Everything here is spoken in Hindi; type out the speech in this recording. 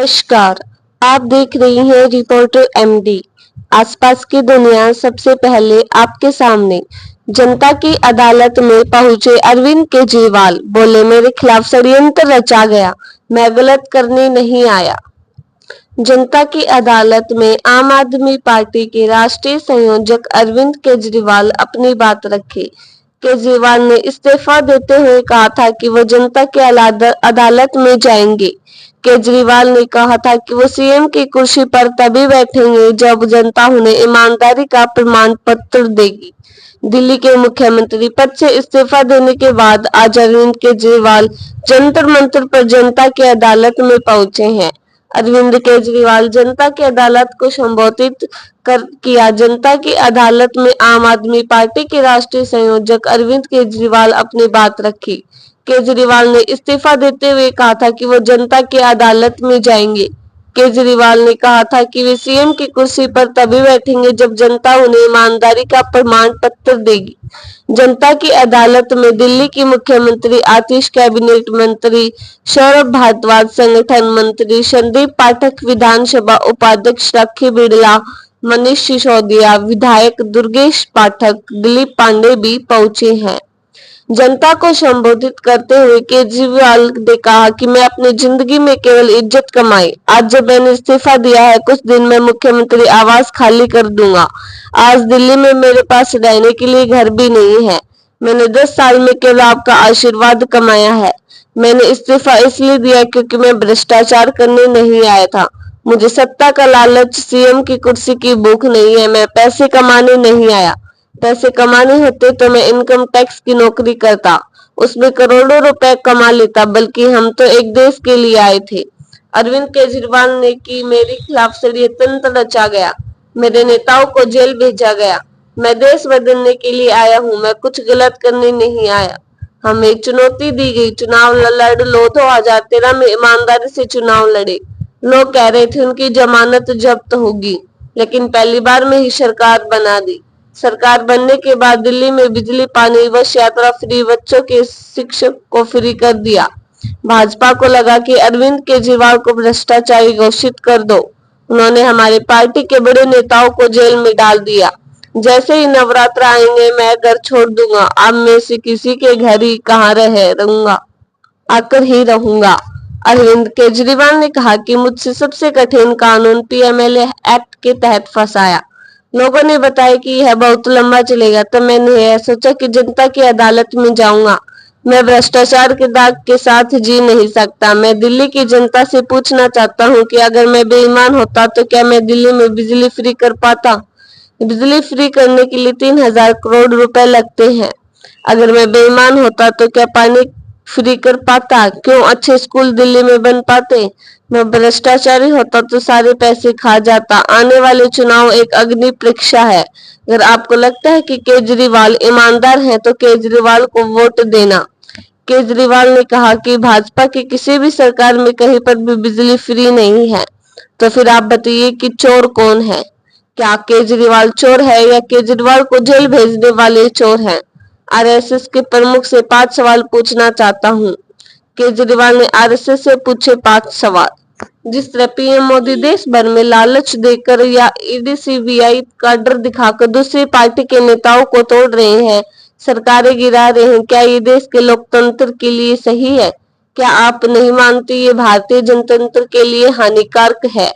नमस्कार। आप देख रही हैं रिपोर्टर एमडी। आसपास की दुनिया सबसे पहले आपके सामने। जनता की अदालत में पहुंचे अरविंद केजरीवाल, बोले मेरे खिलाफ षड्यंत्र रचा गया, मैं गलत करने नहीं आया। जनता की अदालत में आम आदमी पार्टी के राष्ट्रीय संयोजक अरविंद केजरीवाल अपनी बात रखे। केजरीवाल ने इस्तीफा देते हुए कहा था कि वो जनता की अदालत में जाएंगे। केजरीवाल ने कहा था कि वो सीएम की कुर्सी पर तभी बैठेंगे जब जनता उन्हें ईमानदारी का प्रमाण पत्र देगी। दिल्ली के मुख्यमंत्री पद से इस्तीफा देने के बाद आज अरविंद केजरीवाल जंतर मंतर पर जनता की अदालत में पहुंचे हैं। अरविंद केजरीवाल जनता की अदालत को संबोधित कर किया। जनता की अदालत में आम आदमी पार्टी के राष्ट्रीय संयोजक अरविंद केजरीवाल अपनी बात रखी। केजरीवाल ने इस्तीफा देते हुए कहा था कि वो जनता की अदालत में जाएंगे। केजरीवाल ने कहा था कि वे सीएम की कुर्सी पर तभी बैठेंगे जब जनता उन्हें ईमानदारी का प्रमाण पत्र देगी। जनता की अदालत में दिल्ली की मुख्यमंत्री आतिश, कैबिनेट मंत्री सौरभ भारद्वाज, संगठन मंत्री संदीप पाठक, विधानसभा उपाध्यक्ष राखी बिड़ला, मनीष सिसोदिया, विधायक दुर्गेश पाठक, दिलीप पांडे भी पहुंचे हैं। जनता को संबोधित करते हुए केजरीवाल ने कहा कि मैं अपनी जिंदगी में केवल इज्जत कमाई। आज जब मैंने इस्तीफा दिया है, कुछ दिन में मुख्यमंत्री आवास खाली कर दूंगा। आज दिल्ली में मेरे पास रहने के लिए घर भी नहीं है। मैंने 10 साल में केवल आपका आशीर्वाद कमाया है। मैंने इस्तीफा इसलिए दिया क्योंकि मैं भ्रष्टाचार करने नहीं आया था। मुझे सत्ता का लालच, सीएम की कुर्सी की भूख नहीं है। मैं पैसे कमाने नहीं आया। पैसे कमाने होते तो मैं इनकम टैक्स की नौकरी करता, उसमें करोड़ों रुपए कमा लेता, बल्कि हम तो एक देश के लिए आए थे। अरविंद केजरीवाल ने कि मेरे खिलाफ षड्यंत्र रचा गया, मेरे नेताओं को जेल भेजा गया। मैं देश बदलने के लिए आया हूँ, मैं कुछ गलत करने नहीं आया। हमें चुनौती दी गई, चुनाव लड़ लो। 2013 में ईमानदारी से चुनाव लड़े। लोग कह रहे थे उनकी जमानत जब्त होगी, लेकिन पहली बार में ही सरकार बना दी। सरकार बनने के बाद दिल्ली में बिजली, पानी, बस यात्रा फ्री, बच्चों के शिक्षक को फ्री कर दिया। भाजपा को लगा कि अरविंद केजरीवाल को भ्रष्टाचारी घोषित कर दो। उन्होंने हमारी पार्टी के बड़े नेताओं को जेल में डाल दिया। जैसे ही नवरात्र आएंगे मैं घर छोड़ दूंगा। अब में से किसी के घर ही कहाँ रहूंगा, आकर ही रहूंगा। अरविंद केजरीवाल ने कहा कि मुझसे सबसे कठिन कानून पीएमएलए एक्ट के तहत फंसाया। लोगों ने बताया कि यह बहुत लंबा चलेगा, तो मैंने यह सोचा कि जनता की अदालत में जाऊंगा। मैं भ्रष्टाचार के दाग के साथ जी नहीं सकता। मैं दिल्ली की जनता से पूछना चाहता हूं कि अगर मैं बेईमान होता तो क्या मैं दिल्ली में बिजली फ्री कर पाता? बिजली फ्री करने के लिए 3000 करोड़ रुपए लगते हैं। अगर मैं बेईमान होता तो क्या पानी फ्री कर पाता? क्यों अच्छे स्कूल दिल्ली में बन पाते? मैं भ्रष्टाचारी होता तो सारे पैसे खा जाता। आने वाले चुनाव एक अग्नि परीक्षा है। अगर आपको लगता है कि केजरीवाल ईमानदार हैं, तो केजरीवाल को वोट देना। केजरीवाल ने कहा कि भाजपा की किसी भी सरकार में कहीं पर भी बिजली फ्री नहीं है। तो फिर आप बताइए कि चोर कौन है? क्या केजरीवाल चोर है या केजरीवाल को जेल भेजने वाले चोर हैं? आरएसएस के प्रमुख से 5 सवाल पूछना चाहता हूँ। केजरीवाल ने आरएसएस से पूछे 5 सवाल। जिस तरह पीएम मोदी देश भर में लालच देकर या ईडी सीबीआई का डर दिखाकर दूसरी पार्टी के नेताओं को तोड़ रहे हैं, सरकारें गिरा रहे हैं, क्या ये देश के लोकतंत्र के लिए सही है? क्या आप नहीं मानते ये भारतीय जनतंत्र के लिए हानिकारक है?